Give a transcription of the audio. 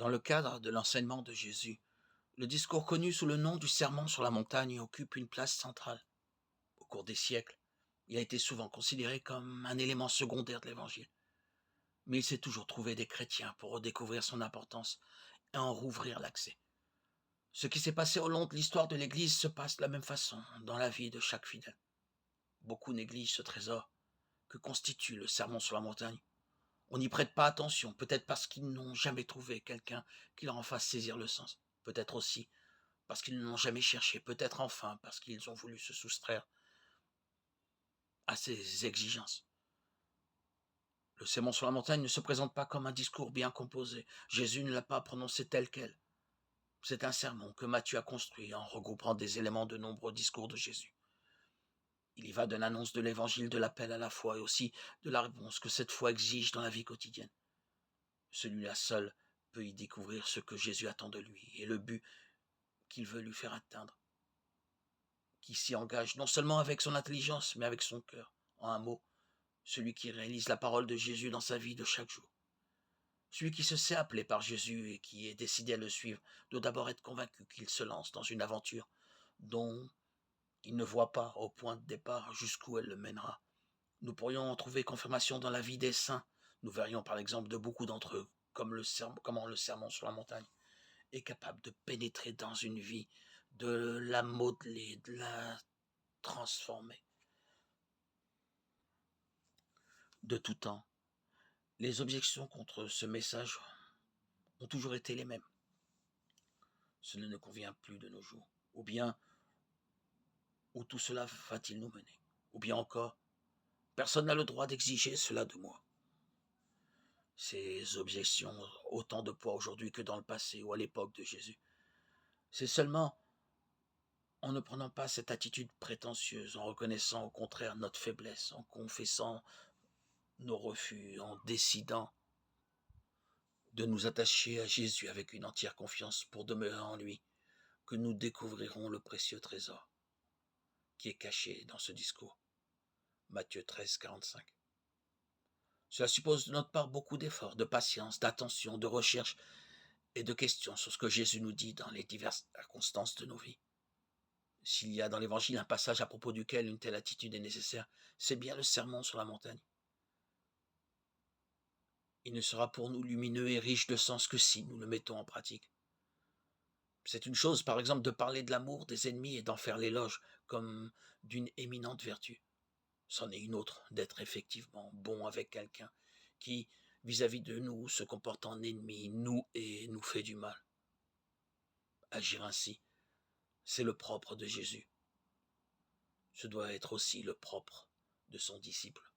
Dans le cadre de l'enseignement de Jésus, le discours connu sous le nom du Sermon sur la montagne occupe une place centrale. Au cours des siècles, il a été souvent considéré comme un élément secondaire de l'Évangile. Mais il s'est toujours trouvé des chrétiens pour redécouvrir son importance et en rouvrir l'accès. Ce qui s'est passé au long de l'histoire de l'Église se passe de la même façon dans la vie de chaque fidèle. Beaucoup négligent ce trésor que constitue le Sermon sur la montagne. On n'y prête pas attention, peut-être parce qu'ils n'ont jamais trouvé quelqu'un qui leur en fasse saisir le sens. Peut-être aussi parce qu'ils ne l'ont jamais cherché, peut-être enfin parce qu'ils ont voulu se soustraire à ses exigences. Le sermon sur la montagne ne se présente pas comme un discours bien composé. Jésus ne l'a pas prononcé tel quel. C'est un sermon que Matthieu a construit en regroupant des éléments de nombreux discours de Jésus. Il y va de l'annonce de l'évangile, de l'appel à la foi et aussi de la réponse que cette foi exige dans la vie quotidienne. Celui-là seul peut y découvrir ce que Jésus attend de lui et le but qu'il veut lui faire atteindre, qui s'y engage non seulement avec son intelligence, mais avec son cœur. En un mot, celui qui réalise la parole de Jésus dans sa vie de chaque jour. Celui qui se sait appelé par Jésus et qui est décidé à le suivre doit d'abord être convaincu qu'il se lance dans une aventure dont il ne voit pas au point de départ jusqu'où elle le mènera. Nous pourrions en trouver confirmation dans la vie des saints. Nous verrions par exemple de beaucoup d'entre eux comment le sermon sur la montagne est capable de pénétrer dans une vie, de la modeler, de la transformer. De tout temps, les objections contre ce message ont toujours été les mêmes. Cela ne convient plus de nos jours. Ou bien, où tout cela va-t-il nous mener? Ou bien encore, personne n'a le droit d'exiger cela de moi. Ces objections ont autant de poids aujourd'hui que dans le passé ou à l'époque de Jésus. C'est seulement en ne prenant pas cette attitude prétentieuse, en reconnaissant au contraire notre faiblesse, en confessant nos refus, en décidant de nous attacher à Jésus avec une entière confiance pour demeurer en lui, que nous découvrirons le précieux trésor qui est caché dans ce discours. Matthieu 13, 45. Cela suppose de notre part beaucoup d'efforts, de patience, d'attention, de recherche et de questions sur ce que Jésus nous dit dans les diverses circonstances de nos vies. S'il y a dans l'Évangile un passage à propos duquel une telle attitude est nécessaire, c'est bien le sermon sur la montagne. Il ne sera pour nous lumineux et riche de sens que si nous le mettons en pratique. C'est une chose, par exemple, de parler de l'amour des ennemis et d'en faire l'éloge comme d'une éminente vertu. C'en est une autre d'être effectivement bon avec quelqu'un qui, vis-à-vis de nous, se comporte en ennemi, nous et nous fait du mal. Agir ainsi, c'est le propre de Jésus. Ce doit être aussi le propre de son disciple.